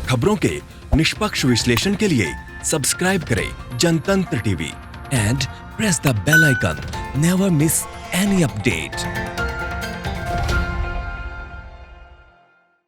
खबरों के निष्पक्ष विश्लेषण के लिए सब्सक्राइब करें Jantantra TV and press the bell icon. Never miss any update.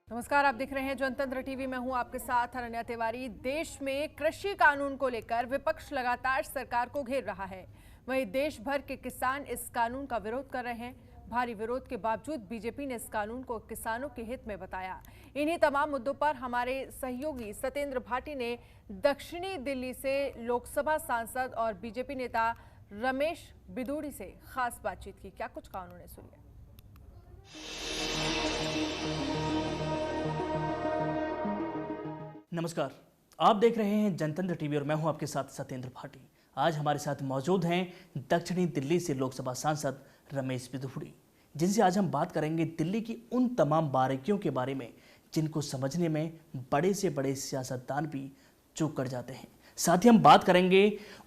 नमस्कार, आप देख रहे हैं जनतंत्र टीवी। मैं हूं आपके साथ अनन्या तिवारी। देश में कृषि कानून को लेकर विपक्ष लगातार सरकार को घेर रहा है। वहीं देश भर के किसान इस कानून का विरोध कर रहे हैं। भारी विरोध के बावजूद बीजेपी ने इस कानून को किसानों के हित में बताया। इन्हीं तमाम मुद्दों पर हमारे सहयोगी सत्येंद्र भाटी ने दक्षिणी दिल्ली से लोकसभा सांसद और बीजेपी नेता रमेश बिदूड़ी से खास बातचीत की। क्या कुछ कहा उन्होंने, सुनिए। नमस्कार, आप देख रहे हैं जनतंत्र टीवी और मैं हूं आपके साथ सत्येंद्र भाटी। आज हमारे साथ मौजूद हैं दक्षिणी दिल्ली से लोकसभा सांसद रमेश बिदूड़ी, जिनसे आज हम बात करेंगे दिल्ली की उन तमाम बारीकियों के बारे में जिनको समझने में बड़े से बड़े सियासतदान भी चूक कर जाते हैं। साथ ही हम बात करेंगे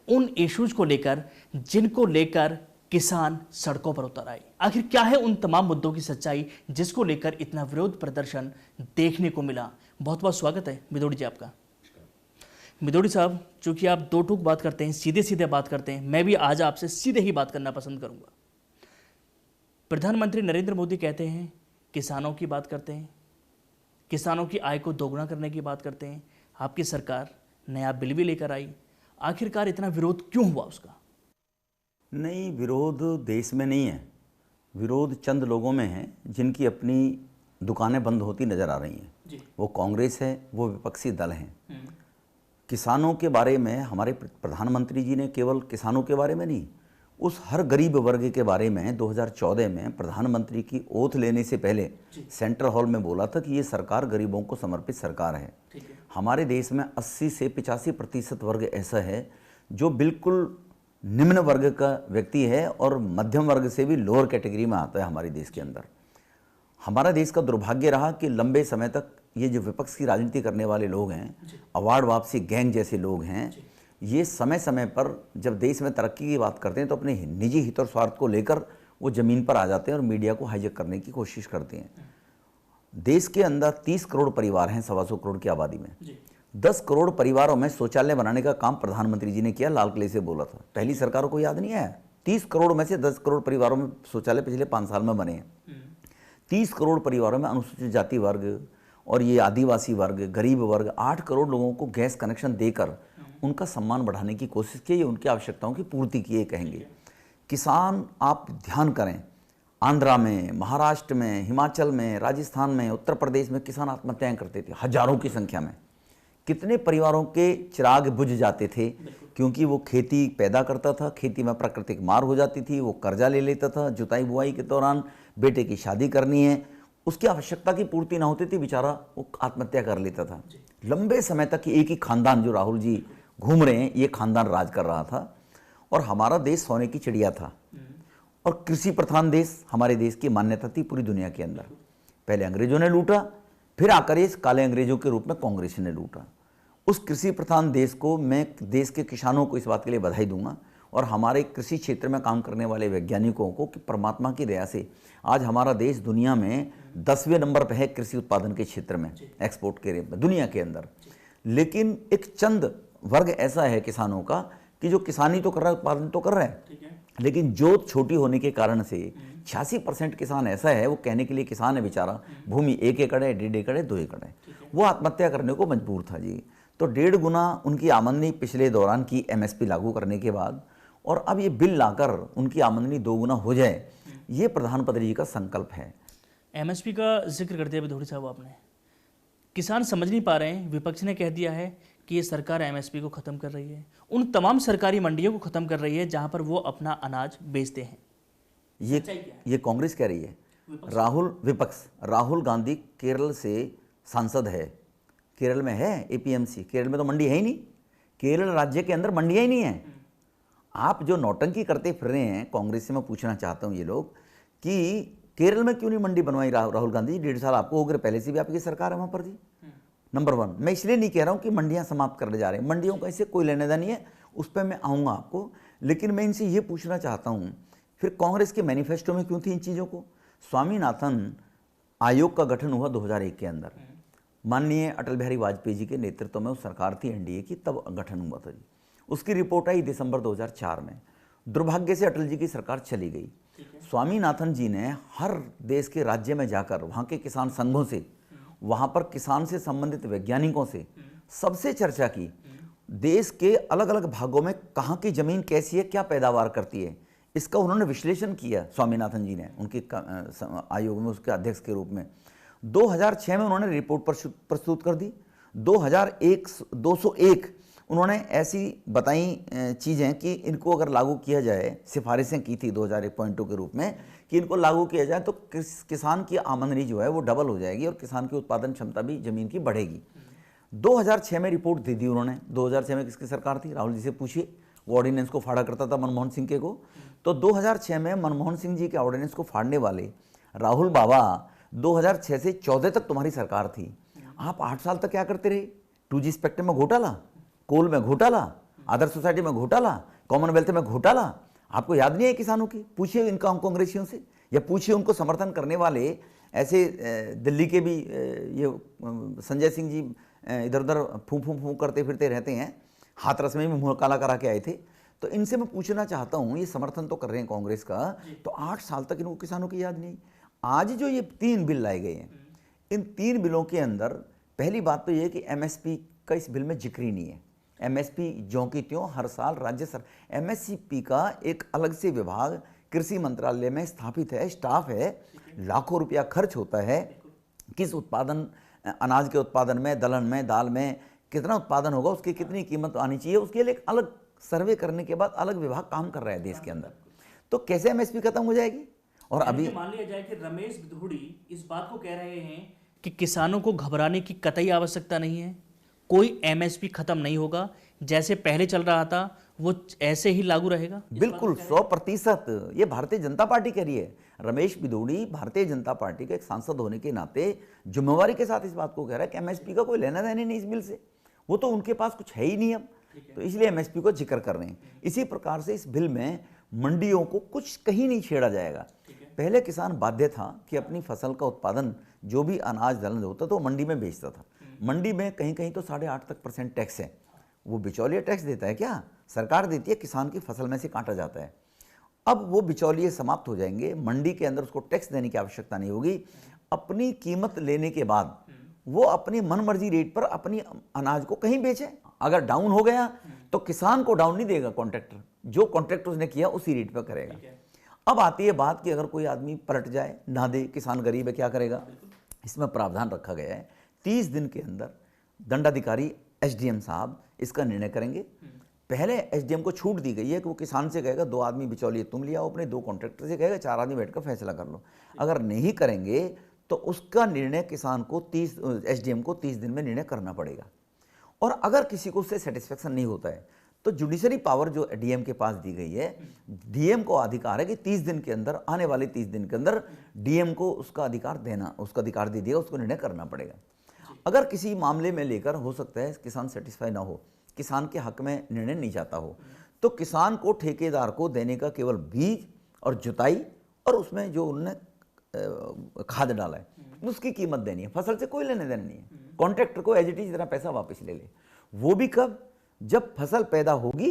उन इश्यूज को लेकर जिनको लेकर किसान सड़कों पर उतर आए। आखिर क्या है उन तमाम मुद्दों की सच्चाई जिसको लेकर इतना विरोध प्रदर्शन देखने को मिला। बहुत बहुत स्वागत है बिदूड़ी जी आपका। बिदूड़ी साहब, चूंकि आप दो टूक बात करते हैं, सीधे सीधे बात करते हैं, मैं भी आज आपसे सीधे ही बात करना पसंद करूंगा। प्रधानमंत्री नरेंद्र मोदी कहते हैं किसानों की बात करते हैं, किसानों की आय को दोगुना करने की बात करते हैं। आपकी सरकार नया बिल भी लेकर आई। आखिरकार इतना विरोध क्यों हुआ उसका? नहीं, विरोध देश में नहीं है। विरोध चंद लोगों में है जिनकी अपनी दुकानें बंद होती नज़र आ रही हैं। वो कांग्रेस है, वो विपक्षी दल हैं। किसानों के बारे में हमारे प्रधानमंत्री जी ने केवल किसानों के बारे में नहीं, उस हर गरीब वर्ग के बारे में 2014 में प्रधानमंत्री की ओथ लेने से पहले सेंट्रल हॉल में बोला था कि ये सरकार गरीबों को समर्पित सरकार है। हमारे देश में 80 से 85% वर्ग ऐसा है जो बिल्कुल निम्न वर्ग का व्यक्ति है और मध्यम वर्ग से भी लोअर कैटेगरी में आता है हमारे देश के अंदर। हमारा देश का दुर्भाग्य रहा कि लंबे समय तक ये जो विपक्ष की राजनीति करने वाले लोग हैं, अवार्ड वापसी गैंग जैसे लोग हैं, ये समय समय पर जब देश में तरक्की की बात करते हैं तो अपने निजी हित और स्वार्थ को लेकर वो ज़मीन पर आ जाते हैं और मीडिया को हाईजैक करने की कोशिश करते हैं। देश के अंदर 30 करोड़ परिवार हैं 125 करोड़ की आबादी में। 10 करोड़ परिवारों में शौचालय बनाने का काम प्रधानमंत्री जी ने किया, लाल किले से बोला था। पहली सरकारों को याद नहीं आया। 30 करोड़ में से 10 करोड़ परिवारों में शौचालय पिछले 5 साल में बने हैं। 30 करोड़ परिवारों में अनुसूचित जाति वर्ग और ये आदिवासी वर्ग, गरीब वर्ग, 8 करोड़ लोगों को गैस कनेक्शन देकर उनका सम्मान बढ़ाने की कोशिश की, उनकी आवश्यकताओं की पूर्ति की कहेंगे। किसान, आप ध्यान करें, आंध्रा में, महाराष्ट्र में, हिमाचल में, राजस्थान में, उत्तर प्रदेश में किसान आत्महत्याएं करते थे हजारों की संख्या में। कितने परिवारों के चिराग बुझ जाते थे क्योंकि वो खेती पैदा करता था, खेती में प्राकृतिक मार हो जाती थी, वो कर्जा ले लेता था, जुताई बुआई के दौरान बेटे की शादी करनी है, उसकी आवश्यकता की पूर्ति ना होती थी, बेचारा वो आत्महत्या कर लेता था। लंबे समय तक एक ही खानदान, जो राहुल जी घूम रहे हैं, ये खानदान राज कर रहा था और हमारा देश सोने की चिड़िया था और कृषि प्रधान देश हमारे देश की मान्यता थी पूरी दुनिया के अंदर। पहले अंग्रेजों ने लूटा, फिर आकर इस काले अंग्रेजों के रूप में कांग्रेस ने लूटा। उस कृषि प्रधान देश को मैं देश के किसानों को इस बात के लिए बधाई दूंगा और हमारे कृषि क्षेत्र में काम करने वाले वैज्ञानिकों को कि परमात्मा की दया से आज हमारा देश दुनिया में 10वें नंबर पर है कृषि उत्पादन के क्षेत्र में, एक्सपोर्ट के रेट में दुनिया के अंदर। लेकिन एक चंद वर्ग ऐसा है किसानों का कि जो किसानी तो कर रहा है, उत्पादन तो कर रहा है, लेकिन जोत छोटी होने के कारण से 86% किसान ऐसा है, वो कहने के लिए किसान है बेचारा, भूमि 1 एकड़ है, 1.5 एकड़ है, 2 एकड़ है, वो आत्महत्या करने को मजबूर था जी। तो 1.5 गुना उनकी आमदनी पिछले दौरान की MSP लागू करने के बाद, और अब ये बिल लाकर उनकी आमदनी 2 गुना हो जाए, ये प्रधानमंत्री जी का संकल्प है। MSP का जिक्र करते हैं बिदूड़ी साहब आपने, किसान समझ नहीं पा रहे हैं। विपक्ष ने कह दिया है कि ये सरकार MSP को ख़त्म कर रही है, उन तमाम सरकारी मंडियों को ख़त्म कर रही है जहां पर वो अपना अनाज बेचते हैं। ये कांग्रेस कह रही है। राहुल गांधी केरल से सांसद है, केरल में है APMC, केरल में तो मंडी है ही नहीं, केरल राज्य के अंदर मंडियाँ ही नहीं है। आप जो नौटंकी करते फिर रहे हैं, कांग्रेस से मैं पूछना चाहता हूँ ये लोग कि केरल में क्यों नहीं मंडी बनवाई राहुल गांधी जी? 1.5 साल आपको हो गए, पहले से भी आपकी सरकार है वहाँ पर जी। नंबर 1, मैं इसलिए नहीं कह रहा हूँ कि मंडियाँ समाप्त करने जा रहे हैं, मंडियों का इससे कोई लेने देना नहीं है, उस पर मैं आऊँगा आपको। लेकिन मैं इनसे ये पूछना चाहता हूँ, फिर कांग्रेस के मैनिफेस्टो में क्यों थी इन चीज़ों को? स्वामीनाथन आयोग का गठन हुआ 2001 के अंदर, माननीय अटल बिहारी वाजपेयी जी के नेतृत्व में उस सरकार थी एनडीए की, तब गठन हुआ था जी। उसकी रिपोर्ट आई दिसंबर 2004 में। दुर्भाग्य से अटल जी की सरकार चली गई। स्वामीनाथन जी ने हर देश के राज्य में जाकर वहाँ के किसान संघों से, वहाँ पर किसान से संबंधित वैज्ञानिकों से सबसे चर्चा की। देश के अलग अलग भागों में कहाँ की ज़मीन कैसी है, क्या पैदावार करती है, इसका उन्होंने विश्लेषण किया। स्वामीनाथन जी ने उनके आयोग में उसके अध्यक्ष के रूप में 2006 में उन्होंने रिपोर्ट प्रस्तुत कर दी। 201 उन्होंने ऐसी बताई चीज़ें कि इनको अगर लागू किया जाए, सिफारिशें की थी 2001.2 के रूप में कि इनको लागू किया जाए तो किसान की आमदनी जो है वो डबल हो जाएगी और किसान की उत्पादन क्षमता भी ज़मीन की बढ़ेगी। 2006 में रिपोर्ट दी थी उन्होंने। 2006 में किसकी सरकार थी? राहुल जी से पूछिए, वो ऑर्डिनेंस को फाड़ा करता था मनमोहन सिंह के को। तो 2006 में मनमोहन सिंह जी के ऑर्डिनेंस को फाड़ने वाले राहुल बाबा 2006 से 14 तक तुम्हारी सरकार थी। आप 8 साल तक क्या करते रहे? 2G स्पेक्ट्रम में घोटाला, कोल में घोटाला, आदर्श सोसाइटी में घोटाला, कॉमनवेल्थ में घोटाला। आपको याद नहीं है किसानों की? पूछिए इनका कांग्रेसियों से, या पूछिए उनको समर्थन करने वाले ऐसे दिल्ली के भी ये संजय सिंह जी इधर उधर फूं फूं फूं करते फिरते रहते हैं, हाथरस में भी मुँह काला करा के आए थे। तो इनसे मैं पूछना चाहता हूँ, ये समर्थन तो कर रहे हैं कांग्रेस का, तो 8 साल तक इनको किसानों की याद नहीं। आज जो ये 3 बिल लाए गए हैं, इन 3 बिलों के अंदर पहली बात तो ये कि एमएसपी का इस बिल में जिक्र ही नहीं है। एमएसपी ज्यों की त्यों हर साल राज्य सरकार, एमएसपी का एक अलग से विभाग कृषि मंत्रालय में स्थापित है, स्टाफ है, लाखों रुपया खर्च होता है। किस उत्पादन, अनाज के उत्पादन में, दलहन में, दाल में कितना उत्पादन होगा, उसकी कितनी कीमत आनी चाहिए, उसके लिए एक अलग सर्वे करने के बाद अलग विभाग काम कर रहा है देश के अंदर। तो कैसे एमएसपी खत्म हो जाएगी? और अभी मान लिया जाए कि रमेश बिधूड़ी इस बात को कह रहे हैं कि किसानों को घबराने की कतई आवश्यकता नहीं है, कोई एमएसपी खत्म नहीं होगा, जैसे पहले चल रहा था वो ऐसे ही लागू रहेगा। बिल्कुल 100% ये भारतीय जनता पार्टी कह रही है। रमेश बिधूड़ी भारतीय जनता पार्टी के एक सांसद होने के नाते जिम्मेवारी के साथ इस बात को कह रहा है कि एमएसपी का कोई लेना देना नहीं इस बिल से, वो तो उनके पास कुछ है ही नहीं अब, तो इसलिए एमएसपी को जिक्र कर रहे हैं। इसी प्रकार से इस बिल में मंडियों को कुछ कहीं नहीं छेड़ा जाएगा। पहले किसान बाध्य था कि अपनी फसल का उत्पादन, जो भी अनाज दलहन होता था वो मंडी में बेचता था। मंडी में कहीं कहीं तो 8.5% टैक्स है। वो बिचौलिया टैक्स देता है क्या? सरकार देती है, किसान की फसल में से काटा जाता है। अब वो बिचौलिए समाप्त हो जाएंगे, मंडी के अंदर उसको टैक्स देने की आवश्यकता नहीं होगी। अपनी कीमत लेने के बाद वो अपनी मनमर्जी रेट पर अपनी अनाज को कहीं बेचे। अगर डाउन हो गया तो किसान को डाउन नहीं देगा कॉन्ट्रैक्टर, जो कॉन्ट्रैक्टर उसने किया उसी रेट पर करेगा। अब आती है बात कि अगर कोई आदमी पलट जाए, ना दे, किसान गरीब है, क्या करेगा? इसमें प्रावधान रखा गया है 30 दिन के अंदर दंडाधिकारी एसडीएम साहब इसका निर्णय करेंगे। पहले एसडीएम को छूट दी गई है कि वो किसान से कहेगा 2 आदमी बिचौलिए तुम लिया, अपने 2 कॉन्ट्रैक्टर से कहेगा 4 आदमी बैठकर फैसला कर लो। अगर नहीं करेंगे तो उसका निर्णय किसान को एसडीएम को 30 दिन में निर्णय करना पड़ेगा। और अगर किसी को उससे सेटिस्फेक्शन नहीं होता है तो जुडिशरी पावर जो डीएम के पास दी गई है, डीएम को अधिकार है कि 30 दिन के अंदर, आने वाले 30 दिन के अंदर डीएम को उसका अधिकार देना, उसका अधिकार दे दिया, उसको निर्णय करना पड़ेगा। अगर किसी मामले में लेकर हो सकता है किसान सेटिस्फाई ना हो, किसान के हक में निर्णय नहीं जाता हो, तो किसान को, ठेकेदार को देने का केवल बीज और जुताई और उसमें जो उन्होंने खाद डाला है उसकी कीमत देनी है। फसल से कोई लेने देना नहीं है। कॉन्ट्रैक्टर को एज इट इज पैसा वापस ले ले। वो भी कब? जब फसल पैदा होगी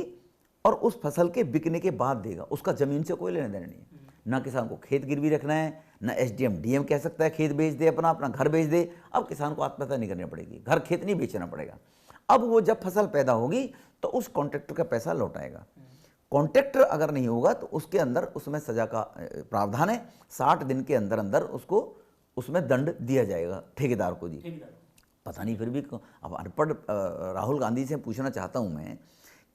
और उस फसल के बिकने के बाद देगा। उसका जमीन से कोई लेने देना नहीं है। ना किसान को खेत गिरवी रखना है, ना एसडीएम डीएम कह सकता है खेत बेच दे, अपना घर बेच दे। अब किसान को आत्महत्या नहीं करनी पड़ेगी, घर खेत नहीं बेचना पड़ेगा। अब वो जब फसल पैदा होगी तो उस कॉन्ट्रैक्टर का पैसा लौटाएगा। कॉन्ट्रैक्टर अगर नहीं होगा तो उसके अंदर उसमें सजा का प्रावधान है। 60 दिन के अंदर अंदर उसको उसमें दंड दिया जाएगा ठेकेदार को। जी पता नहीं, फिर भी अब अनपढ़ राहुल गांधी से पूछना चाहता हूं मैं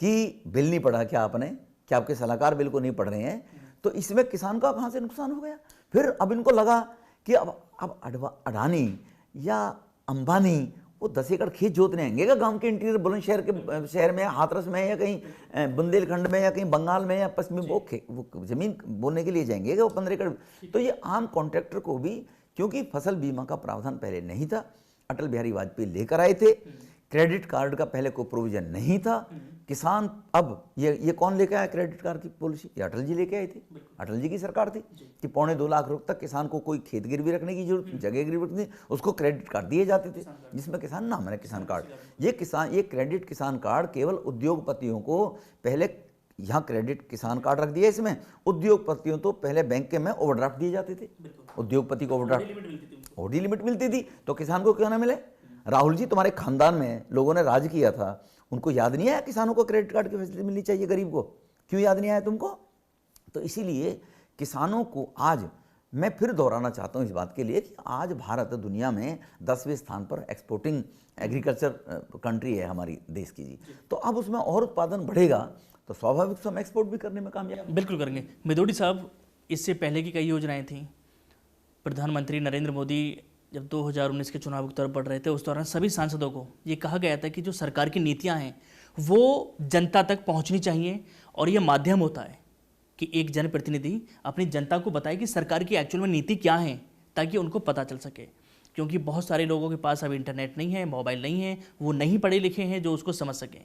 कि बिल नहीं पढ़ा क्या आपने? क्या आपके सलाहकार बिल को नहीं पढ़ रहे हैं? तो इसमें किसान का कहाँ से नुकसान हो गया? फिर अब इनको लगा कि अब अडानी या अंबानी वो 10 एकड़ खेत जोतने आएंगे क्या गांव के इंटीरियर बुलंदशहर के शहर में, हाथरस में, या कहीं बुंदेलखंड में, या कहीं बंगाल में, या पश्चिमी वो जमीन बोने के लिए जाएंगे क्या वो 15 एकड़? तो ये आम कॉन्ट्रैक्टर को भी, क्योंकि फसल बीमा का प्रावधान पहले नहीं था, अटल बिहारी वाजपेयी लेकर आए थे। क्रेडिट कार्ड का पहले कोई प्रोविजन नहीं था, किसान अब ये कौन लेके आया क्रेडिट कार्ड की पॉलिसी? ये अटल जी लेके आए थे, अटल जी की सरकार थी कि 2.25 लाख रुपए तक किसान को कोई खेत गिरवी रखने की जरूरत, जगह गिरवी रखनी, उसको क्रेडिट कार्ड दिए जाते थे जिसमें किसान नाम है किसान कार्ड। ये क्रेडिट किसान कार्ड केवल उद्योगपतियों को पहले, यहाँ क्रेडिट किसान कार्ड रख दिया इसमें, उद्योगपतियों तो पहले बैंक के में ओवरड्राफ्ट दिए जाते थे, उद्योगपति को ओवरड्राफ्ट ओडी लिमिट मिलती थी, तो किसान को क्यों ना मिले? राहुल जी, तुम्हारे खानदान में लोगों ने राज किया था, उनको याद नहीं आया किसानों को क्रेडिट कार्ड की फैसिलिटी मिलनी चाहिए गरीब को? क्यों याद नहीं आया तुमको? तो इसीलिए किसानों को आज मैं फिर दोहराना चाहता हूं इस बात के लिए कि आज भारत दुनिया में 10वें स्थान पर एक्सपोर्टिंग एग्रीकल्चर कंट्री है हमारी देश की जी। तो अब उसमें और उत्पादन बढ़ेगा तो स्वाभाविक से हम एक्सपोर्ट भी करने में कामयाब बिल्कुल करेंगे। मेदोडी साहब, इससे पहले की कई योजनाएं थी। प्रधानमंत्री नरेंद्र मोदी जब 2019 के चुनाव की तरफ बढ़ रहे थे, उस दौरान सभी सांसदों को ये कहा गया था कि जो सरकार की नीतियां हैं वो जनता तक पहुंचनी चाहिए, और ये माध्यम होता है कि एक जनप्रतिनिधि अपनी जनता को बताए कि सरकार की एक्चुअल में नीति क्या है, ताकि उनको पता चल सके। क्योंकि बहुत सारे लोगों के पास अब इंटरनेट नहीं है, मोबाइल नहीं है, वो नहीं पढ़े लिखे हैं जो उसको समझ सकें।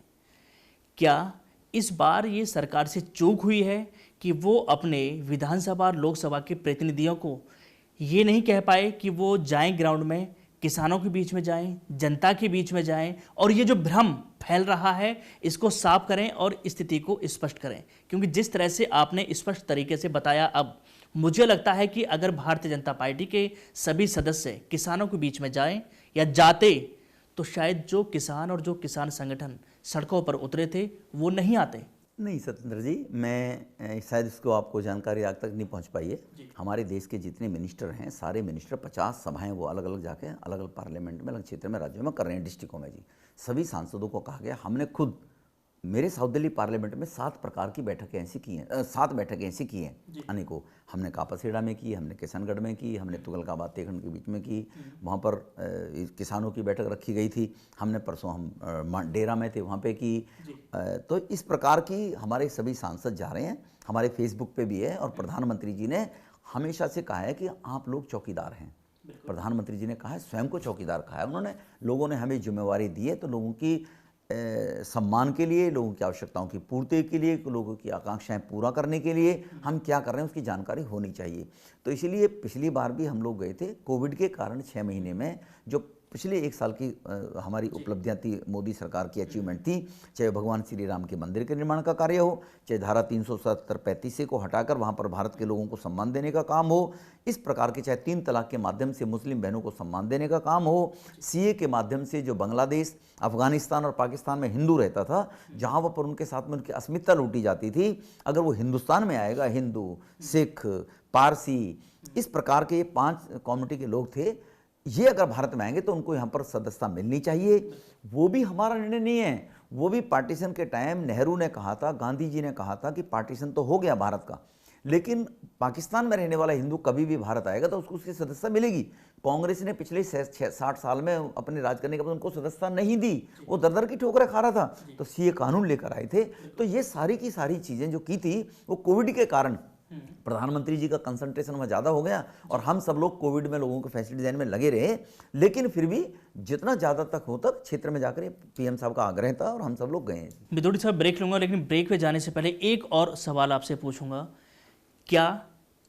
क्या इस बार ये सरकार से चूक हुई है कि वो अपने विधानसभा और लोकसभा के प्रतिनिधियों को ये नहीं कह पाए कि वो जाएं ग्राउंड में, किसानों के बीच में जाएं, जनता के बीच में जाएं, और ये जो भ्रम फैल रहा है इसको साफ करें और स्थिति को स्पष्ट करें? क्योंकि जिस तरह से आपने स्पष्ट तरीके से बताया, अब मुझे लगता है कि अगर भारतीय जनता पार्टी के सभी सदस्य किसानों के बीच में जाएं या जाते, तो शायद जो किसान और जो किसान संगठन सड़कों पर उतरे थे वो नहीं आते। नहीं सत्येंद्र जी, मैं शायद इसको आपको जानकारी आज तक नहीं पहुंच पाई है। हमारे देश के जितने मिनिस्टर हैं, सारे मिनिस्टर 50 सभाएं वो अलग अलग जाके अलग अलग पार्लियामेंट में, अलग क्षेत्र में, राज्यों में कर रहे हैं, डिस्ट्रिक्टों में जी। सभी सांसदों को कहा गया, हमने खुद मेरे साउथ दिल्ली पार्लियामेंट में 7 प्रकार की बैठकें ऐसी की हैं, 7 बैठकें ऐसी की हैं अनेकों। हमने कापासेड़ा में की, हमने किशनगढ़ में की, हमने तुगलकाबाद तेखंड के बीच में की, वहाँ पर किसानों की बैठक रखी गई थी। हमने परसों हम डेरा में थे, वहाँ पे की। तो इस प्रकार की हमारे सभी सांसद जा रहे हैं, हमारे फेसबुक पे भी है। और प्रधानमंत्री जी ने हमेशा से कहा है कि आप लोग चौकीदार हैं। प्रधानमंत्री जी ने कहा है, स्वयं को चौकीदार कहा है उन्होंने। लोगों ने हमें जिम्मेवारी दी है, तो लोगों की सम्मान के लिए, लोगों की आवश्यकताओं की पूर्ति के लिए, लोगों की आकांक्षाएं पूरा करने के लिए हम क्या कर रहे हैं उसकी जानकारी होनी चाहिए। तो इसीलिए पिछली बार भी हम लोग गए थे। कोविड के कारण 6 महीने में जो पिछले 1 साल की हमारी उपलब्धियां थी, मोदी सरकार की अचीवमेंट थी, चाहे भगवान श्री राम के मंदिर के निर्माण का कार्य हो, चाहे धारा 370-35 को हटाकर वहां पर भारत के लोगों को सम्मान देने का काम हो, इस प्रकार के चाहे 3 तलाक के माध्यम से मुस्लिम बहनों को सम्मान देने का काम हो, सीए के माध्यम से जो बांग्लादेश, अफगानिस्तान और पाकिस्तान में हिंदू रहता था, जहाँ वह पर उनके साथ में उनकी अस्मिता लूटी जाती थी, अगर वो हिंदुस्तान में आएगा, हिंदू, सिख, पारसी, इस प्रकार के 5 कम्युनिटी के लोग थे, ये अगर भारत में आएंगे तो उनको यहाँ पर सदस्यता मिलनी चाहिए। वो भी हमारा निर्णय नहीं है, वो भी पार्टीशन के टाइम नेहरू ने कहा था, गांधी जी ने कहा था कि पार्टीशन तो हो गया भारत का, लेकिन पाकिस्तान में रहने वाला हिंदू कभी भी भारत आएगा तो उसको उसकी सदस्यता मिलेगी। कांग्रेस ने पिछले 60 साल में अपने राज करने के बाद उनको सदस्यता नहीं दी, वो दर की ठोकरें खा रहा था, तो सीए कानून लेकर आए थे। तो ये सारी की सारी चीज़ें जो की थी वो कोविड के कारण प्रधानमंत्री जी का कंसंट्रेशन वहाँ ज़्यादा हो गया और हम सब लोग कोविड में लोगों को फैसिलिटी देने में लगे रहे। लेकिन फिर भी जितना ज़्यादा तक हो तक क्षेत्र में जाकर पीएम साहब का आग्रह था और हम सब लोग गए। मेदोडी साहब, ब्रेक लूंगा, लेकिन ब्रेक पे जाने से पहले एक और सवाल आपसे पूछूंगा। क्या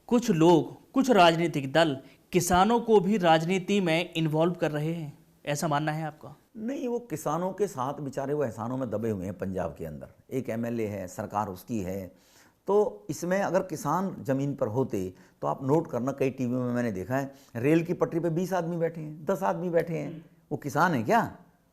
कुछ लोग, कुछ राजनीतिक दल किसानों को भी राजनीति में इन्वॉल्व कर रहे हैं, ऐसा मानना है आपका? नहीं, वो किसानों के साथ बेचारे वो एहसानों में दबे हुए हैं। पंजाब के अंदर एक एमएलए है, सरकार उसकी है, तो इसमें अगर किसान ज़मीन पर होते तो आप नोट करना, कई टीवियों में मैंने देखा है, रेल की पटरी पे 20 आदमी बैठे हैं, 10 आदमी बैठे हैं। वो किसान है क्या?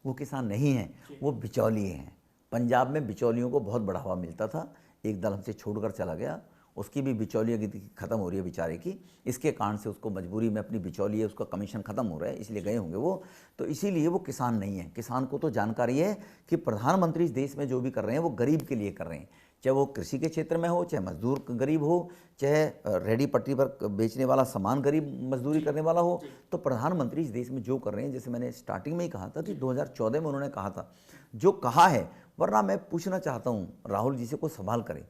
वो किसान नहीं है, वो बिचौलिए हैं। पंजाब में बिचौलियों को बहुत बढ़ावा मिलता था, एक दल हमसे छोड़कर चला गया, उसकी भी बिचौलियागी खत्म हो रही है बेचारे की। इसके कारण से उसको मजबूरी में अपनी बिचौलिए, उसका कमीशन खत्म हो रहा है, इसलिए गए होंगे वो। तो इसीलिए वो किसान नहीं है। किसान को तो जानकारी है कि प्रधानमंत्री इस देश में जो भी कर रहे हैं वो गरीब के लिए कर रहे हैं, चाहे वो कृषि के क्षेत्र में हो, चाहे मजदूर गरीब हो, चाहे रेडी पट्टी पर बेचने वाला सामान गरीब मजदूरी करने वाला हो। तो प्रधानमंत्री इस देश में जो कर रहे हैं, जैसे मैंने स्टार्टिंग में ही कहा था कि 2014 में उन्होंने कहा था, जो कहा है, वरना मैं पूछना चाहता हूँ राहुल जी से, को सवाल करें।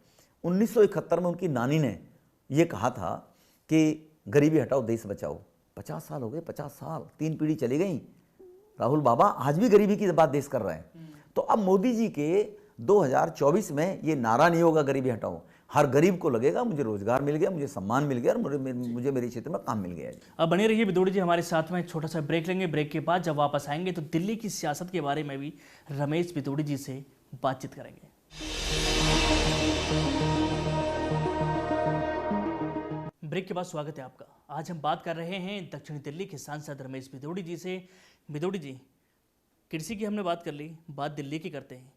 1971 में उनकी नानी ने ये कहा था कि गरीबी हटाओ देश बचाओ। 50 साल हो गए, 50 साल, 3 पीढ़ी चली गई। राहुल बाबा आज भी गरीबी की बात देश कर रहे हैं। तो अब मोदी जी के 2024 में ये नारा नहीं होगा गरीबी हटाओ, हर गरीब को लगेगा मुझे रोजगार मिल गया, मुझे सम्मान मिल गया और मुझे मेरे क्षेत्र में काम मिल गया। अब बने रहिए विदुड़ी जी हमारे साथ में। एक छोटा सा ब्रेक लेंगे, ब्रेक के बाद जब वापस आएंगे तो दिल्ली की सियासत के बारे में भी रमेश विदुड़ी जी से बातचीत करेंगे। ब्रेक के बाद स्वागत है आपका। आज हम बात कर रहे हैं दक्षिणी दिल्ली के सांसद रमेश विदुड़ी जी से। विदुड़ी जी, कृषि की हमने बात कर ली, बात दिल्ली की करते हैं।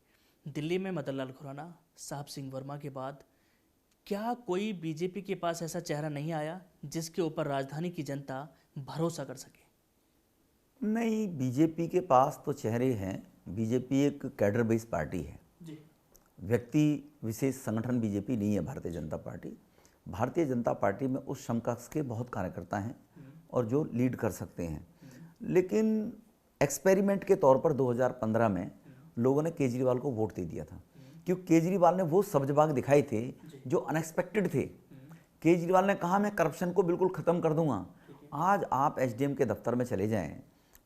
दिल्ली में मदन लाल खुराना, साहब सिंह वर्मा के बाद क्या कोई बीजेपी के पास ऐसा चेहरा नहीं आया जिसके ऊपर राजधानी की जनता भरोसा कर सके? नहीं, बीजेपी के पास तो चेहरे हैं। बीजेपी एक कैडर बेस्ड पार्टी है जी। व्यक्ति विशेष संगठन बीजेपी नहीं है भारतीय जनता पार्टी। भारतीय जनता पार्टी में उस समकक्ष के बहुत कार्यकर्ता हैं और जो लीड कर सकते हैं। लेकिन एक्सपेरिमेंट के तौर पर 2015 में लोगों ने केजरीवाल को वोट दे दिया था, क्योंकि केजरीवाल ने वो सब्जबाग दिखाए थे जो अनएक्सपेक्टेड थे। केजरीवाल ने कहा मैं करप्शन को बिल्कुल ख़त्म कर दूंगा। आज आप एसडीएम के दफ्तर में चले जाएं,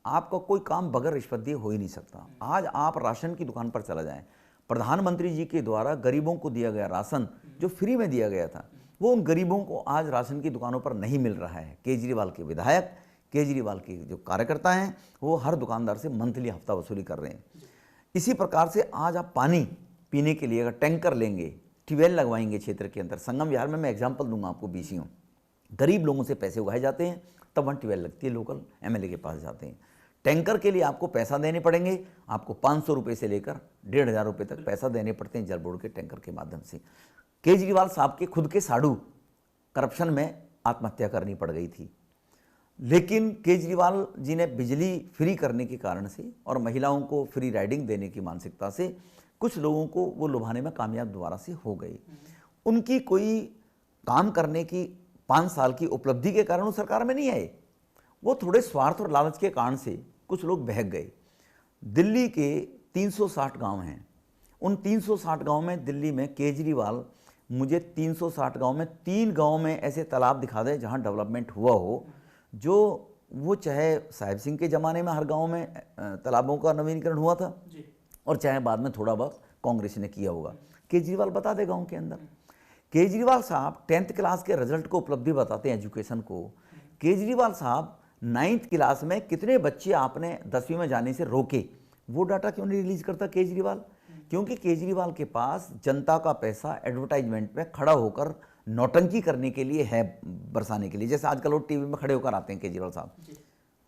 आपका कोई काम बगैर रिश्वत दिए हो ही नहीं सकता। आज आप राशन की दुकान पर चला जाएं, प्रधानमंत्री जी के द्वारा गरीबों को दिया गया राशन जो फ्री में दिया गया था, वो उन गरीबों को आज राशन की दुकानों पर नहीं मिल रहा है। केजरीवाल के विधायक, केजरीवाल के जो कार्यकर्ता हैं, वो हर दुकानदार से मंथली हफ्ता वसूली कर रहे हैं। इसी प्रकार से आज आप पानी पीने के लिए अगर टैंकर लेंगे, ट्यूबवेल लगवाएंगे क्षेत्र के अंदर, संगम विहार में मैं एग्जाम्पल दूंगा आपको, बीसीओ गरीब लोगों से पैसे उगाए जाते हैं, तब वहाँ ट्यूबवेल लगती है, लोकल एमएलए के पास जाते हैं। टैंकर के लिए आपको पैसा देने पड़ेंगे, आपको 500 रुपये से लेकर 1,500 रुपये तक पैसा देने पड़ते हैं जल बोर्ड के टैंकर के माध्यम से। केजरीवाल साहब के खुद के साड़ू करप्शन में आत्महत्या करनी पड़ गई थी। लेकिन केजरीवाल जी ने बिजली फ्री करने के कारण से और महिलाओं को फ्री राइडिंग देने की मानसिकता से कुछ लोगों को वो लुभाने में कामयाब दोबारा से हो गए। उनकी कोई काम करने की 5 साल की उपलब्धि के कारण वो सरकार में नहीं आए, वो थोड़े स्वार्थ और लालच के कारण से कुछ लोग बहक गए। दिल्ली के 360 गांव हैं, उन 360 गांव में दिल्ली में केजरीवाल मुझे 360 गांव में 3 गांव में ऐसे तालाब दिखा दे जहां डेवलपमेंट हुआ हो, जो वो चाहे साहिब सिंह के ज़माने में हर गांव में तालाबों का नवीनीकरण हुआ था जी। और चाहे बाद में थोड़ा बहुत कांग्रेस ने किया होगा। केजरीवाल बता दे गाँव के अंदर। केजरीवाल साहब 10th क्लास के रिजल्ट को उपलब्धि बताते हैं एजुकेशन को। केजरीवाल साहब 9th क्लास में कितने बच्चे आपने 10वीं में जाने से रोके, वो डाटा क्यों नहीं रिलीज करता केजरीवाल? क्योंकि केजरीवाल के पास जनता का पैसा एडवर्टाइजमेंट में खड़ा होकर नौटंकी करने के लिए है, बरसाने के लिए। जैसे आजकल लोग टीवी में खड़े होकर आते हैं केजरीवाल साहब,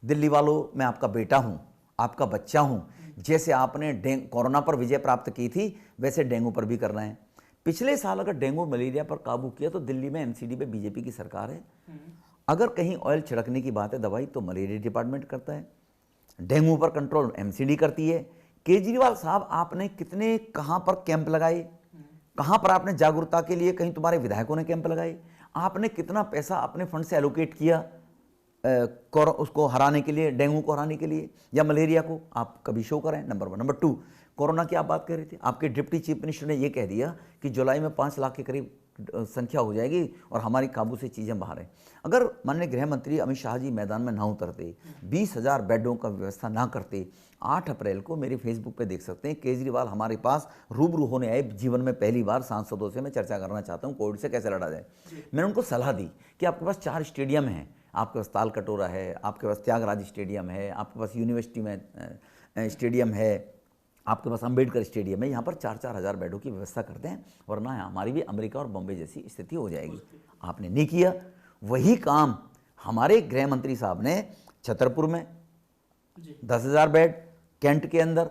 दिल्ली वालों मैं आपका बेटा हूँ, आपका बच्चा हूँ, जैसे आपने कोरोना पर विजय प्राप्त की थी वैसे डेंगू पर भी करना है। पिछले साल अगर डेंगू मलेरिया पर काबू किया तो दिल्ली में एमसीडी में बीजेपी की सरकार है। अगर कहीं ऑयल छिड़कने की बात है दवाई तो मलेरिया डिपार्टमेंट करता है, डेंगू पर कंट्रोल एमसीडी करती है। केजरीवाल साहब आपने कितने कहाँ पर कैंप लगाए, कहाँ पर आपने जागरूकता के लिए कहीं तुम्हारे विधायकों ने कैंप लगाए, आपने कितना पैसा अपने फंड से एलोकेट किया उसको हराने के लिए, डेंगू को हराने के लिए या मलेरिया को, आप कभी शो करें। नंबर 1। नंबर 2, कोरोना की आप बात कर रहे थे, आपके डिप्टी चीफ मिनिस्टर ने ये कह दिया कि जुलाई में 5 लाख के करीब संख्या हो जाएगी और हमारी काबू से चीज़ें बाहर हैं। अगर माननीय गृह मंत्री अमित शाह जी मैदान में ना उतरते, 20,000 बेडों का व्यवस्था ना करते, 8 अप्रैल को मेरे फेसबुक पे देख सकते हैं, केजरीवाल हमारे पास रूबरू होने आए, जीवन में पहली बार सांसदों से मैं चर्चा करना चाहता हूँ कोविड से कैसे लड़ा जाए। मैंने उनको सलाह दी कि आपके पास 4 स्टेडियम हैं, आपके पास ताल कटोरा है, आपके पास त्यागराज स्टेडियम है, आपके पास यूनिवर्सिटी में स्टेडियम है, आपके पास अंबेडकर स्टेडियम है, यहाँ पर 4-4 हज़ार बेडों की व्यवस्था करते हैं, वरना हमारी भी अमेरिका और बॉम्बे जैसी स्थिति हो जाएगी। आपने नहीं किया। वही काम हमारे गृह मंत्री साहब ने छतरपुर में 10,000 बेड, कैंट के अंदर,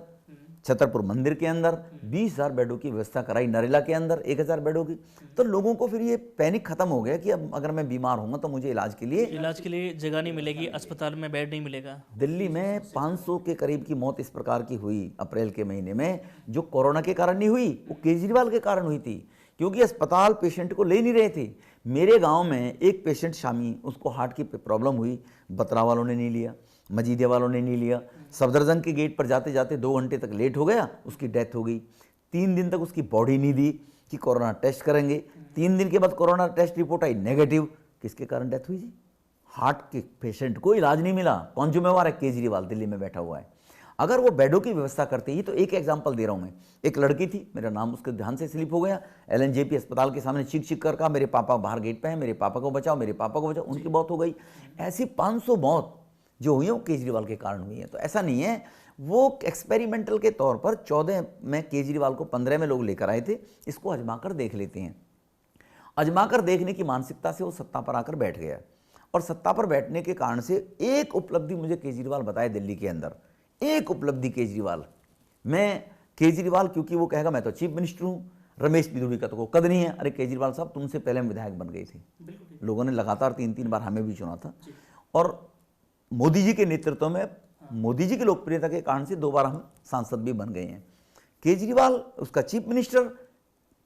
छतरपुर मंदिर के अंदर 20,000 बेडों की व्यवस्था कराई, नरेला के अंदर 1,000 बेडों की। तो लोगों को फिर ये पैनिक खत्म हो गया कि अब अगर मैं बीमार होऊंगा तो मुझे इलाज के लिए जगह नहीं मिलेगी, अस्पताल में बेड नहीं मिलेगा। दिल्ली में 500 के करीब की मौत इस प्रकार की हुई अप्रैल के महीने में, जो कोरोना के कारण नहीं हुई, वो केजरीवाल के कारण हुई थी, क्योंकि अस्पताल पेशेंट को ले नहीं रहे थे। मेरे गाँव में एक पेशेंट शामी, उसको हार्ट की प्रॉब्लम हुई, बत्रा वालों ने नहीं लिया, मजीदिया वालों ने नहीं लिया, सफदरजंग के गेट पर जाते जाते 2 घंटे तक लेट हो गया, उसकी डेथ हो गई। 3 दिन तक उसकी बॉडी नहीं दी कि कोरोना टेस्ट करेंगे। 3 दिन के बाद कोरोना टेस्ट रिपोर्ट आई नेगेटिव। किसके कारण डेथ हुई जी? हार्ट के पेशेंट को इलाज नहीं मिला। कौन जिम्मेवार है? केजरीवाल दिल्ली में बैठा हुआ है। अगर वो बेडों की व्यवस्था करते ही, तो एक एग्जांपल दे रहा हूँ मैं, एक लड़की थी, मेरा नाम उसके ध्यान से स्लिप हो गया, LNJP अस्पताल के सामने चीख चीख कर कहा मेरे पापा बाहर गेट पे हैं, मेरे पापा को बचाओ, मेरे पापा को बचाओ, उनकी मौत हो गई। ऐसी 500 मौत जो हुई है वो केजरीवाल के कारण हुई है। तो ऐसा नहीं है, वो एक्सपेरिमेंटल के तौर पर 14 में केजरीवाल को 15 में लोग लेकर आए थे, इसको आजमा कर देख लेते हैं। आजमा कर देखने की मानसिकता से वो सत्ता पर आकर बैठ गया, और सत्ता पर बैठने के कारण से एक उपलब्धि मुझे केजरीवाल बताए दिल्ली के अंदर, एक उपलब्धि केजरीवाल, मैं केजरीवाल, क्योंकि वो कहेगा मैं तो चीफ मिनिस्टर हूँ, रमेश बिधूड़ी का तो कोई कद नहीं है। अरे केजरीवाल साहब, तुमसे पहले हम विधायक बन गए थे, लोगों ने लगातार 3-3 बार हमें भी चुना था, और मोदी जी के नेतृत्व में, मोदी जी की लोकप्रियता के कारण से 2 बार हम सांसद भी बन गए हैं। केजरीवाल उसका चीफ मिनिस्टर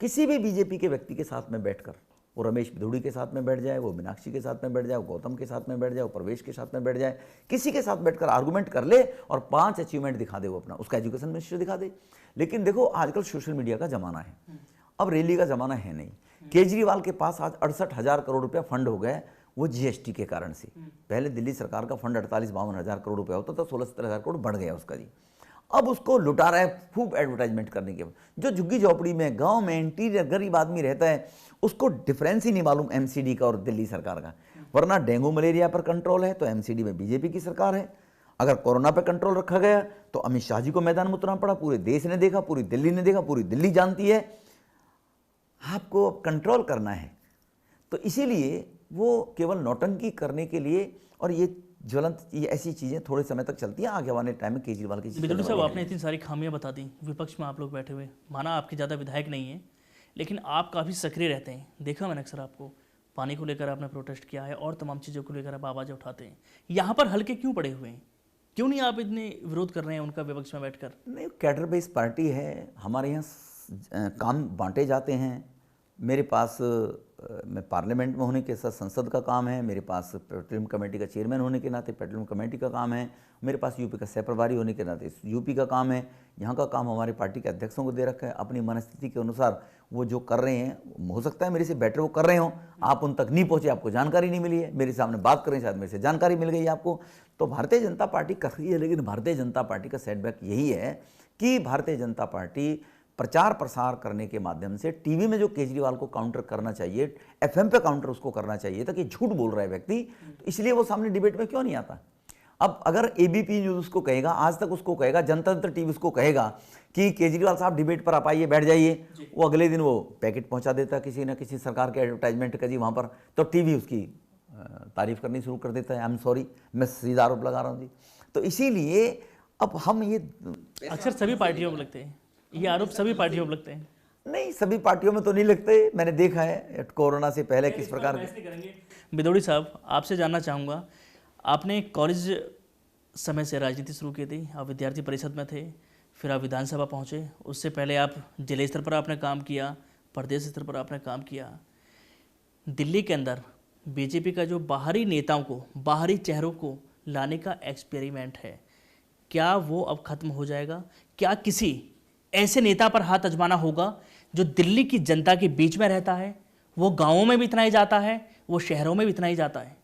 किसी भी बीजेपी के व्यक्ति के साथ में बैठकर, वो रमेश बिधूड़ी के साथ में बैठ जाए, वो मीनाक्षी के साथ में बैठ जाए, वो गौतम के साथ में बैठ जाए, वो प्रवेश के साथ में बैठ जाए, किसी के साथ बैठकर आर्गुमेंट कर ले और 5 अचीवमेंट दिखा दे, वो अपना उसका एजुकेशन मिनिस्टर दिखा दे। लेकिन देखो आजकल सोशल मीडिया का जमाना है, अब रैली का जमाना है नहीं। केजरीवाल के पास आज 68,000 करोड़ रुपया फंड हो गया, वो GST के कारण से। पहले दिल्ली सरकार का फंड 48-52 करोड़ रुपया होता था, 16-17 करोड़ बढ़ गया उसका जी। अब उसको लुटा रहा है खूब एडवर्टाइजमेंट करने के बाद। जो झुग्गी झोपड़ी में, गांव में, इंटीरियर गरीब आदमी रहता है, उसको डिफरेंस ही नहीं मालूम MCD का और दिल्ली सरकार का। वरना डेंगू मलेरिया पर कंट्रोल है तो MCD में बीजेपी की सरकार है, अगर कोरोना पर कंट्रोल रखा गया तो अमित शाह जी को मैदान में उतरना पड़ा। पूरे देश ने देखा, पूरी दिल्ली ने देखा, पूरी दिल्ली जानती है। आपको कंट्रोल करना है, तो इसीलिए वो केवल नौटंकी करने के लिए, और ये ज्वलंत, ये ऐसी चीज़ें थोड़े समय तक चलती हैं, आगे वाले टाइम में केजरीवाल की बिधूड़ी साहब, आपने इतनी सारी खामियां बता दी, विपक्ष में आप लोग बैठे हुए, माना आपके ज़्यादा विधायक नहीं है, लेकिन आप काफ़ी सक्रिय रहते हैं, देखा मैंने अक्सर आपको, पानी को लेकर आपने प्रोटेस्ट किया है और तमाम चीज़ों को लेकर आप आवाज़ उठाते हैं। यहाँ पर हल्के क्यों पड़े हुए हैं, क्यों नहीं आप इतने विरोध कर रहे हैं उनका विपक्ष में बैठकर? नहीं, कैडर बेस्ड पार्टी है, हमारे यहाँ काम बांटे जाते हैं। मेरे पास मैं पार्लियामेंट में होने के साथ संसद का काम है, मेरे पास पेट्रोलियम कमेटी का चेयरमैन होने के नाते पेट्रोलियम कमेटी का काम है, मेरे पास यूपी का सह प्रभारी होने के नाते यूपी का काम है। यहाँ का काम हमारे पार्टी के अध्यक्षों को दे रखा है, अपनी मनस्थिति के अनुसार वो जो कर रहे हैं, हो सकता है मेरे से बेटर वो कर रहे हों, आप उन तक नहीं पहुँचे, आपको जानकारी नहीं मिली है, मेरे सामने बात करें, शायद मेरे से जानकारी मिल गई आपको। तो भारतीय जनता पार्टी कर रही है, लेकिन भारतीय जनता पार्टी का सेटबैक यही है कि भारतीय जनता पार्टी प्रचार प्रसार करने के माध्यम से टीवी में जो केजरीवाल को काउंटर करना चाहिए, FM पे काउंटर उसको करना चाहिए था कि झूठ बोल रहा है व्यक्ति, तो इसलिए वो सामने डिबेट में क्यों नहीं आता। अब अगर ABP न्यूज़ उसको कहेगा, आज तक उसको कहेगा, जनतंत्र TV उसको कहेगा कि केजरीवाल साहब डिबेट पर आप आइए, बैठ जाइए, वो अगले दिन वो पैकेट पहुंचा देता किसी न किसी सरकार के एडवर्टाइजमेंट का जी वहाँ पर, तो TV उसकी तारीफ करनी शुरू कर देता है। आई एम सॉरी, मैं सीधा आरोप लगा रहा हूँ जी। तो इसीलिए अब हम ये अक्सर सभी पार्टियों में लगते हैं, ये आरोप सभी पार्टियों में लगते हैं। नहीं, सभी पार्टियों में तो नहीं लगते, मैंने देखा है कोरोना से पहले किस प्रकार के। बिधूड़ी साहब, आपसे जानना चाहूँगा, आपने कॉलेज समय से राजनीति शुरू की थी, आप विद्यार्थी परिषद में थे, फिर आप विधानसभा पहुँचे, उससे पहले आप जिले स्तर पर आपने काम किया, प्रदेश स्तर पर आपने काम किया। दिल्ली के अंदर बीजेपी का जो बाहरी नेताओं को, बाहरी चेहरों को लाने का एक्सपेरिमेंट है, क्या वो अब खत्म हो जाएगा? क्या किसी ऐसे नेता पर हाथ आजमाना होगा जो दिल्ली की जनता के बीच में रहता है, वो गांवों में भी इतना ही जाता है, वो शहरों में भी इतना ही जाता है?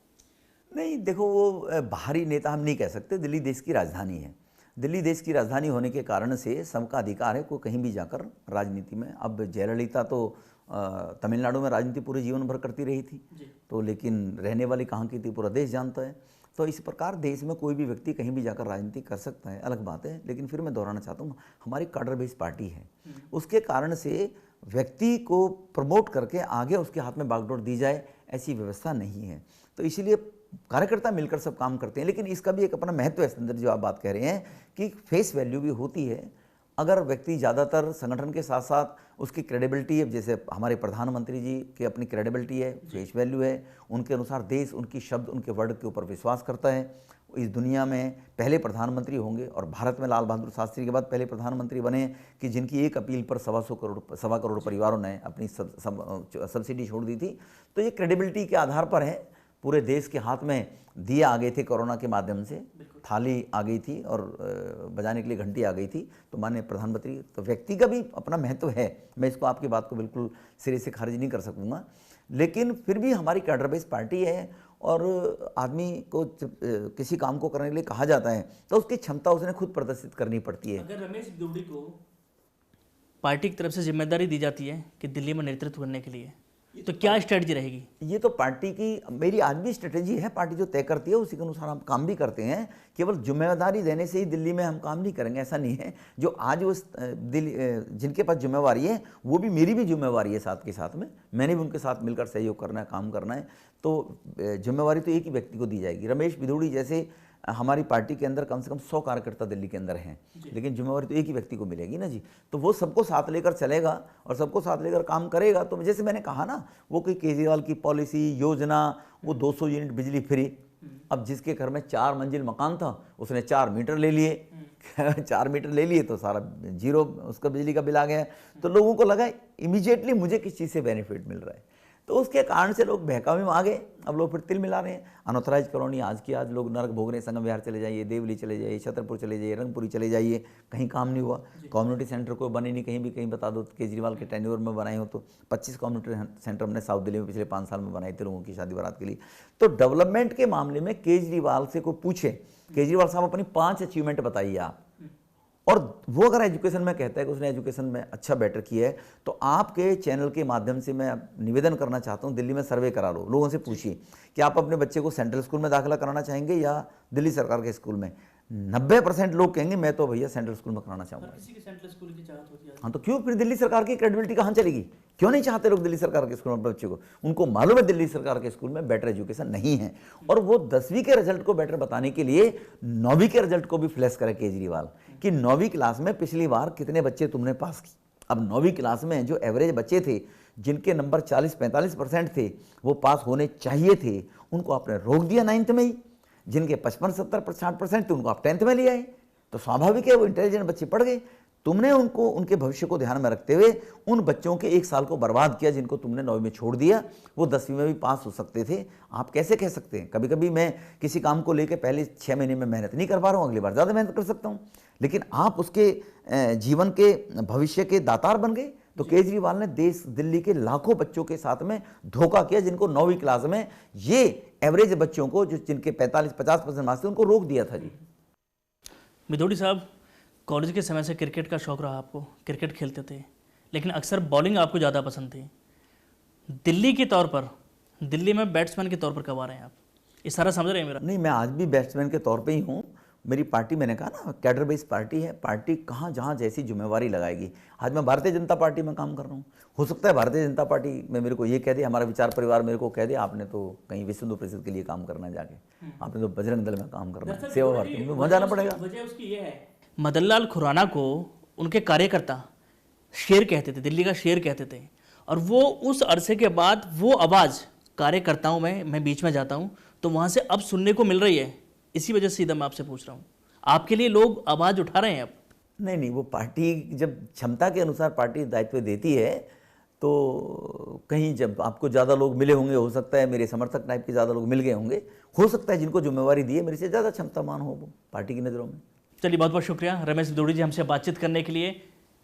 नहीं, देखो वो बाहरी नेता हम नहीं कह सकते, दिल्ली देश की राजधानी है। दिल्ली देश की राजधानी होने के कारण से सबका अधिकार है कोई कहीं भी जाकर राजनीति में। अब जयललिता तो तमिलनाडु में राजनीति पूरे जीवन भर करती रही थी, तो लेकिन रहने वाली कहाँ की थी पूरा देश जानता है। तो इस प्रकार देश में कोई भी व्यक्ति कहीं भी जाकर राजनीति कर सकता है, अलग बात है। लेकिन फिर मैं दोहराना चाहता हूँ, हमारी कार्डर बेस्ड पार्टी है, उसके कारण से व्यक्ति को प्रमोट करके आगे उसके हाथ में बागडोर दी जाए ऐसी व्यवस्था नहीं है। तो इसीलिए कार्यकर्ता मिलकर सब काम करते हैं। लेकिन इसका भी एक अपना महत्व है, अंदर जो आप बात कह रहे हैं कि फेस वैल्यू भी होती है। अगर व्यक्ति ज़्यादातर संगठन के साथ साथ उसकी क्रेडिबिलिटी है, जैसे हमारे प्रधानमंत्री जी की अपनी क्रेडिबिलिटी है, फेस वैल्यू है, उनके अनुसार देश उनकी शब्द, उनके वर्ड के ऊपर विश्वास करता है। इस दुनिया में पहले प्रधानमंत्री होंगे, और भारत में लाल बहादुर शास्त्री के बाद पहले प्रधानमंत्री बने कि जिनकी एक अपील पर 1.25 करोड़ परिवारों ने अपनी सब्सिडी छोड़ दी थी। तो ये क्रेडिबिलिटी के आधार पर है। पूरे देश के हाथ में दिए आ गए थे कोरोना के माध्यम से, थाली आ गई थी और बजाने के लिए घंटी आ गई थी, तो माननीय प्रधानमंत्री, तो व्यक्ति का भी अपना महत्व है। मैं इसको, आपकी बात को बिल्कुल सिरे से खारिज नहीं कर सकूंगा। लेकिन फिर भी हमारी कैडर बेस्ड पार्टी है और आदमी को जब किसी काम को करने के लिए कहा जाता है तो उसकी क्षमता उसने खुद प्रदर्शित करनी पड़ती है। अगर रमेश बिदुड़ी को पार्टी की तरफ से जिम्मेदारी दी जाती है कि दिल्ली में नेतृत्व करने के लिए, तो क्या स्ट्रेटजी रहेगी? ये तो पार्टी की मेरी आज भी स्ट्रेटेजी है। पार्टी जो तय करती है उसी के अनुसार हम काम भी करते हैं। केवल जिम्मेदारी देने से ही दिल्ली में हम काम नहीं करेंगे, ऐसा नहीं है। जो आज वो जिनके पास जिम्मेवारी है वो भी मेरी भी जिम्मेवारी है साथ के साथ में। मैंने भी उनके साथ मिलकर सहयोग करना है, काम करना है। तो जिम्मेवारी तो एक ही व्यक्ति को दी जाएगी। रमेश बिदुड़ी जैसे हमारी पार्टी के अंदर कम से कम 100 कार्यकर्ता दिल्ली के अंदर हैं, लेकिन जिम्मेवारी तो एक ही व्यक्ति को मिलेगी ना जी। तो वो सबको साथ लेकर चलेगा और सबको साथ लेकर काम करेगा। तो जैसे मैंने कहा ना, वो कोई केजरीवाल की पॉलिसी योजना, वो 200 यूनिट बिजली फ्री। अब जिसके घर में 4 मंजिल मकान था उसने 4 मीटर ले लिए 4 मीटर ले लिए तो सारा जीरो उसका बिजली का बिल आ गया। तो लोगों को लगा इमीडिएटली मुझे किस चीज़ से बेनिफिट मिल रहा है, तो उसके कारण से लोग बहकावे में आ गए। अब लोग फिर तिल मिला रहे हैं। अनऑथराइज कॉलोनी आज की आज लोग नरक भोग रहे हैं। संगम विहार चले जाइए, देवली चले जाइए, छतरपुर चले जाइए, रंगपुरी चले जाइए, कहीं काम नहीं हुआ। कम्युनिटी सेंटर कोई बने नहीं, कहीं भी कहीं बता दो केजरीवाल के टेन्योर में बनाए हो तो 25 कम्युनिटी सेंटर हमने साउथ दिल्ली में पिछले 5 साल में बनाए थे लोगों की शादी बारात के लिए। तो डेवलपमेंट के मामले में केजरीवाल से कोई पूछे, केजरीवाल साहब अपनी 5 अचीवमेंट बताइए आप, और वो अगर एजुकेशन में कहता है कि उसने एजुकेशन में अच्छा बेटर किया है, तो आपके चैनल के माध्यम से मैं निवेदन करना चाहता हूँ, दिल्ली में सर्वे करा लो, लोगों से पूछिए कि आप अपने बच्चे को सेंट्रल स्कूल में दाखिला कराना चाहेंगे या दिल्ली सरकार के स्कूल में। 90% लोग कहेंगे मैं तो भैया सेंट्रल स्कूल में कराना चाहूँगा। किसी की सेंट्रल स्कूल की चाहत होती है। हाँ, तो क्यों फिर दिल्ली सरकार की क्रेडिबिलिटी कहाँ चलेगी? क्यों नहीं चाहते लोग दिल्ली सरकार के स्कूल में अपने बच्चे को? उनको मालूम है दिल्ली सरकार के स्कूल में बेटर एजुकेशन नहीं है, और वो 10वीं के रिजल्ट को बेटर बताने के लिए 9वीं के रिजल्ट को भी फ्लैश करे केजरीवाल कि 9वीं क्लास में पिछली बार कितने बच्चे तुमने पास की। अब 9वीं क्लास में जो एवरेज बच्चे थे, जिनके नंबर 40-45% थे, वो पास होने चाहिए थे, उनको आपने रोक दिया 9th में ही। जिनके 55-70-60% थे उनको आप 10th में ले आए। तो स्वाभाविक है वो इंटेलिजेंट बच्चे पढ़ गए। तुमने उनको उनके भविष्य को ध्यान में रखते हुए उन बच्चों के 1 साल को बर्बाद किया जिनको तुमने 9वीं में छोड़ दिया। वो 10वीं में भी पास हो सकते थे। आप कैसे कह सकते हैं? कभी कभी मैं किसी काम को लेकर पहले 6 महीने में मेहनत नहीं कर पा रहा हूँ, अगली बार ज़्यादा मेहनत कर सकता हूँ, लेकिन आप उसके जीवन के भविष्य के दातार बन गए। तो केजरीवाल ने दिल्ली के लाखों बच्चों के साथ में धोखा किया, जिनको 9वीं क्लास में ये एवरेज बच्चों को जो जिनके 45-50% मार्क्स थे उनको रोक दिया था जी। बिदुड़ी साहब, कॉलेज के समय से क्रिकेट का शौक रहा आपको, क्रिकेट खेलते थे, लेकिन अक्सर बॉलिंग आपको ज़्यादा पसंद थी। दिल्ली के तौर पर, दिल्ली में बैट्समैन के तौर पर कब आ रहे हैं आप? इशारा समझ रहे हैं मेरा? नहीं, मैं आज भी बैट्समैन के तौर पे ही हूँ। मेरी पार्टी, मैंने कहा ना, कैडर बेस पार्टी है। पार्टी कहाँ जहाँ जैसी जिम्मेवारी लगाएगी। आज मैं भारतीय जनता पार्टी में काम कर रहा हूँ। हो सकता है भारतीय जनता पार्टी में मेरे को ये कह दे, हमारा विचार परिवार मेरे को कह दे आपने तो कहीं विश्व हिंदू परिषद के लिए काम करना है, जाके आपने तो बजरंग दल में काम करना है, सेवा भारती में वहाँ जाना पड़ेगा। वजह उसकी ये है, मदन लाल खुराना को उनके कार्यकर्ता शेर कहते थे, दिल्ली का शेर कहते थे, और वो उस अरसे के बाद वो आवाज़ कार्यकर्ताओं में, मैं बीच में जाता हूँ तो वहाँ से अब सुनने को मिल रही है। इसी वजह से सीधा मैं आपसे पूछ रहा हूँ, आपके लिए लोग आवाज़ उठा रहे हैं अब? नहीं, वो पार्टी जब क्षमता के अनुसार पार्टी दायित्व देती है तो कहीं जब आपको ज़्यादा लोग मिले होंगे, हो सकता है मेरे समर्थक टाइप के ज़्यादा लोग मिल गए होंगे, हो सकता है जिनको जिम्मेवारी दी है मेरे से ज़्यादा क्षमतामान हो वो पार्टी की नज़रों में। चलिए, बहुत बहुत शुक्रिया रमेश बिदुड़ी जी हमसे बातचीत करने के लिए।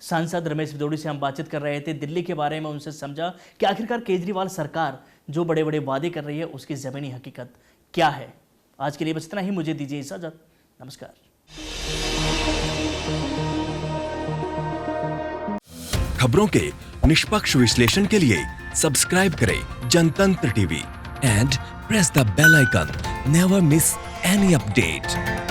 सांसद रमेश बिदुड़ी से हम बातचीत कर रहे थे, दिल्ली के बारे में उनसे समझा कि आखिरकार केजरीवाल सरकार जो बड़े बड़े वादे कर रही है उसकी ज़मीनी हकीकत क्या है। आज के लिए बस इतना ही, मुझे दीजिए इजाज़त, नमस्कार। खबरों के निष्पक्ष विश्लेषण के लिए सब्सक्राइब करें Jantantra TV and press the bell icon. Never miss any update.